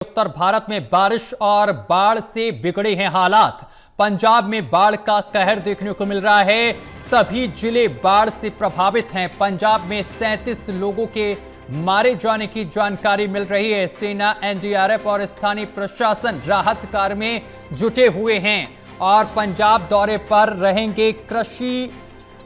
उत्तर भारत में बारिश और बाढ़ से बिगड़े हैं हालात। पंजाब में बाढ़ का कहर देखने को मिल रहा है। सभी जिले बाढ़ से प्रभावित हैं। पंजाब में 37 लोगों के मारे जाने की जानकारी मिल रही है। सेना, एनडीआरएफ और स्थानीय प्रशासन राहत कार्य में जुटे हुए हैं और पंजाब दौरे पर रहेंगे कृषि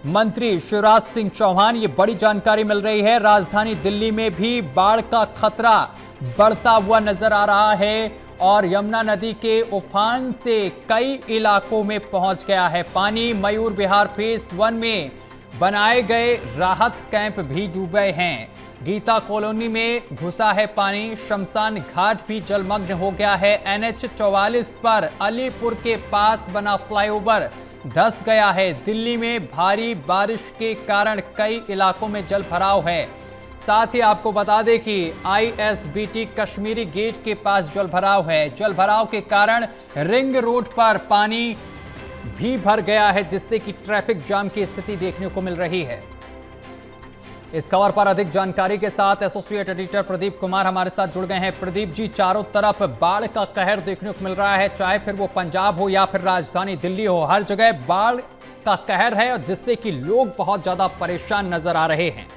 मंत्री शिवराज सिंह चौहान। ये बड़ी जानकारी मिल रही है। राजधानी दिल्ली में भी बाढ़ का खतरा बढ़ता हुआ नजर आ रहा है और यमुना नदी के उफान से कई इलाकों में पहुंच गया है पानी। मयूर विहार फेज 1 में बनाए गए राहत कैंप भी डूबे हैं। गीता कॉलोनी में घुसा है पानी। शमशान घाट भी जलमग्न हो गया है। NH 44 पर अलीपुर के पास बना फ्लाईओवर धंस गया है। दिल्ली में भारी बारिश के कारण कई इलाकों में जल भराव है। साथ ही आपको बता दें कि ISBT कश्मीरी गेट के पास जल भराव है। जल भराव के कारण रिंग रोड पर पानी भी भर गया है, जिससे कि ट्रैफिक जाम की स्थिति देखने को मिल रही है। इस खबर पर अधिक जानकारी के साथ एसोसिएट एडिटर प्रदीप कुमार हमारे साथ जुड़ गए हैं। प्रदीप जी, चारों तरफ बाढ़ का कहर देखने को मिल रहा है, चाहे फिर वो पंजाब हो या फिर राजधानी दिल्ली हो, हर जगह बाढ़ का कहर है और जिससे कि लोग बहुत ज्यादा परेशान नजर आ रहे हैं।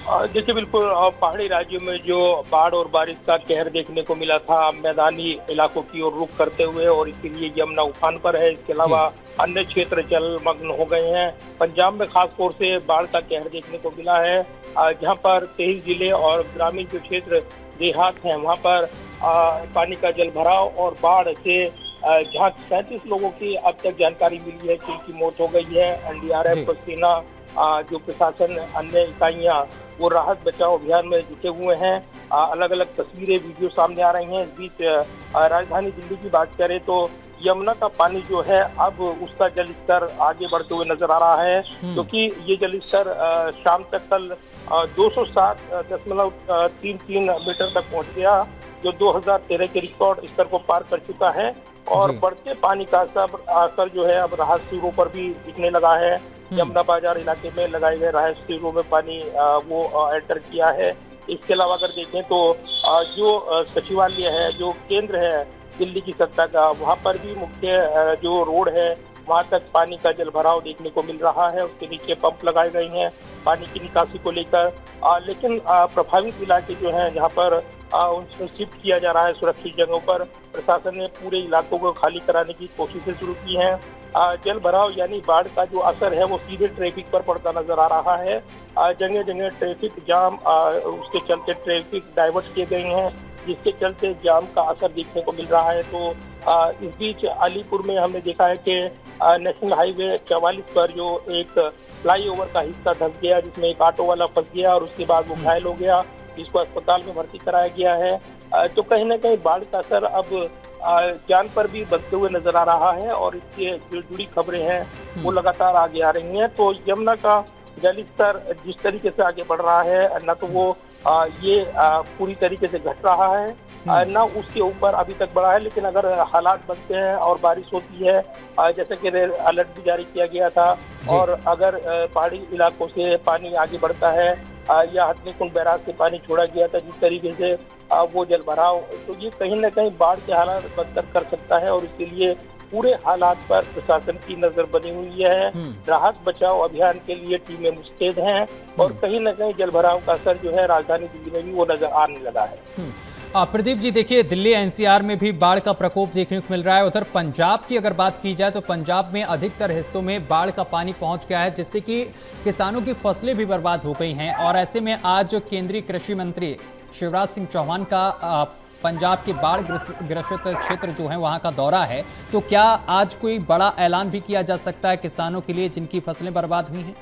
देखिए, बिल्कुल पहाड़ी राज्यों में जो बाढ़ और बारिश का कहर देखने को मिला था, मैदानी इलाकों की ओर रुख करते हुए, और इसीलिए यमुना उफान पर है। इसके अलावा अन्य क्षेत्र जलमग्न हो गए हैं। पंजाब में खास तौर से बाढ़ का कहर देखने को मिला है, जहां पर 23 जिले और ग्रामीण जो क्षेत्र देहात हैं वहां पर पानी का जल भराव और बाढ़ से जहां 37 लोगों की अब तक जानकारी मिली है कि उनकी मौत हो गई है। एनडीआरएफ, सेना, जो प्रशासन, अन्य इकाइयां वो राहत बचाव अभियान में जुटे हुए हैं। अलग अलग तस्वीरें, वीडियो सामने आ रही हैं। इस बीच राजधानी दिल्ली की बात करें तो यमुना का पानी जो है अब उसका जल स्तर आगे बढ़ते हुए नजर आ रहा है, क्योंकि ये जल स्तर शाम तक कल 207.33 मीटर तक पहुंच गया, जो 2013 के रिकॉर्ड स्तर को पार कर चुका है। और बढ़ते पानी का असर जो है अब राहत शिविरों पर भी दिखने लगा है। यमुना बाजार इलाके में लगाए गए राहत शिविरों में पानी वो एंटर किया है। इसके अलावा अगर देखें तो जो सचिवालय है, जो केंद्र है दिल्ली की सत्ता का, वहाँ पर भी मुख्य जो रोड है वहाँ तक पानी का जल भराव देखने को मिल रहा है। उसके नीचे पंप लगाए गए हैं पानी की निकासी को लेकर। लेकिन प्रभावित इलाके जो हैं जहाँ पर उनको शिफ्ट किया जा रहा है सुरक्षित जगहों पर, प्रशासन ने पूरे इलाकों को खाली कराने की कोशिशें शुरू की हैं। जल भराव यानी बाढ़ का जो असर है वो सीधे ट्रैफिक पर पड़ता नजर आ रहा है। जगह जगह ट्रैफिक जाम, उसके चलते ट्रैफिक डाइवर्ट किए गए हैं, जिसके चलते जाम का असर देखने को मिल रहा है। तो इस बीच अलीपुर में हमने देखा है कि नेशनल हाईवे 44 पर जो एक फ्लाईओवर का हिस्सा धंस गया, जिसमें एक ऑटो वाला फंस गया और उसके बाद वो घायल हो गया, जिसको अस्पताल में भर्ती कराया गया है। तो कहीं ना कहीं बाढ़ का असर अब जान पर भी बनते हुए नजर आ रहा है और इससे जो जुड़ी खबरें हैं वो लगातार आगे आ रही हैं। तो यमुना का जल स्तर जिस तरीके से आगे बढ़ रहा है, न तो वो ये पूरी तरीके से घट रहा है, न उसके ऊपर अभी तक बढ़ा है। लेकिन अगर हालात बनते हैं और बारिश होती है, जैसे कि रेड अलर्ट भी जारी किया गया था, और अगर पहाड़ी इलाकों से पानी आगे बढ़ता है या हथनीकुंड बैराज से पानी छोड़ा गया था जिस तरीके से वो जल भराव, तो ये कहीं ना कहीं बाढ़ के हालात बदतर कर सकता है। और इसके लिए पूरे हालात पर प्रशासन की नजर बनी हुई है। राहत बचाव अभियान के लिए टीमें मुस्तैद हैं और कहीं ना कहीं जल भराव का असर जो है राजधानी दिल्ली में भी वो नजर आने लगा है। प्रदीप जी, देखिए, दिल्ली NCR में भी बाढ़ का प्रकोप देखने को मिल रहा है। उधर पंजाब की अगर बात की जाए तो पंजाब में अधिकतर हिस्सों में बाढ़ का पानी पहुंच गया है, जिससे कि किसानों की फसलें भी बर्बाद हो गई हैं। और ऐसे में आज केंद्रीय कृषि मंत्री शिवराज सिंह चौहान का पंजाब के बाढ़ ग्रसित क्षेत्र जो है वहां का दौरा है, तो क्या आज कोई बड़ा ऐलान भी किया जा सकता है किसानों के लिए जिनकी फसलें बर्बाद हुई हैं?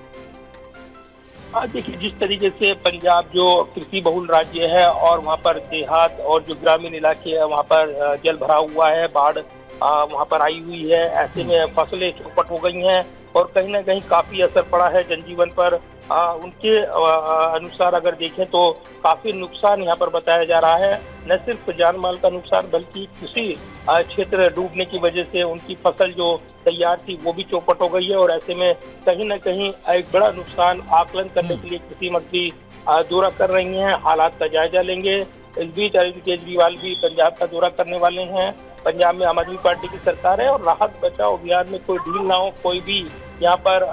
देखिए, जिस तरीके से पंजाब जो कृषि बहुल राज्य है और वहाँ पर देहात और जो ग्रामीण इलाके है वहाँ पर जल भरा हुआ है, बाढ़ वहाँ पर आई हुई है, ऐसे में फसलें चौपट हो गई हैं और कहीं ना कहीं काफी असर पड़ा है जनजीवन पर। उनके अनुसार अगर देखें तो काफी नुकसान यहाँ पर बताया जा रहा है। न सिर्फ जान माल का नुकसान बल्कि कृषि क्षेत्र डूबने की वजह से उनकी फसल जो तैयार थी वो भी चौपट हो गई है। और ऐसे में कहीं न कहीं एक बड़ा नुकसान आकलन करने के लिए कृषि मंत्री दौरा कर रही हैं, हालात का जायजा लेंगे इस बीच अरविंद केजरीवाल भी पंजाब का दौरा करने वाले हैं। पंजाब में आम आदमी पार्टी की सरकार है और राहत बचाव अभियान में कोई ढील ना हो, कोई भी यहाँ पर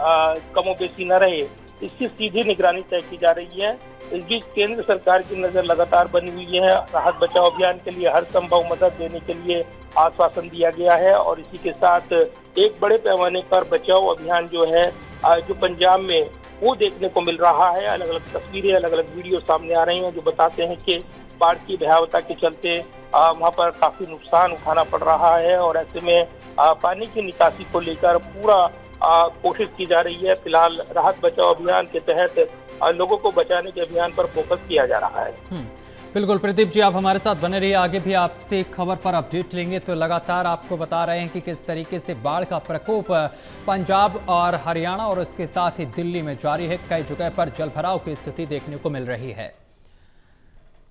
कमोबेशी न रहे, इसकी सीधी निगरानी तय की जा रही है। इस बीच केंद्र सरकार की नजर लगातार बनी हुई है। राहत बचाव अभियान के लिए हर संभव मदद देने के लिए आश्वासन दिया गया है और इसी के साथ एक बड़े पैमाने पर बचाव अभियान जो है जो पंजाब में वो देखने को मिल रहा है। अलग अलग तस्वीरें, अलग अलग वीडियो सामने आ रही हैं जो बताते हैं कि बाढ़ की भयावहता के चलते वहाँ पर काफी नुकसान उठाना पड़ रहा है और ऐसे में पानी की निकासी को लेकर पूरा कोशिश की जा रही है। फिलहाल राहत बचाव अभियान के तहत लोगों को बचाने के अभियान पर फोकस किया जा रहा है। बिल्कुल प्रदीप जी, आप हमारे साथ बने रहिए, आगे भी आपसे खबर पर अपडेट लेंगे। तो लगातार आपको बता रहे हैं कि किस तरीके से बाढ़ का प्रकोप पंजाब और हरियाणा और उसके साथ ही दिल्ली में जारी है। कई जगह पर जलभराव की स्थिति देखने को मिल रही है।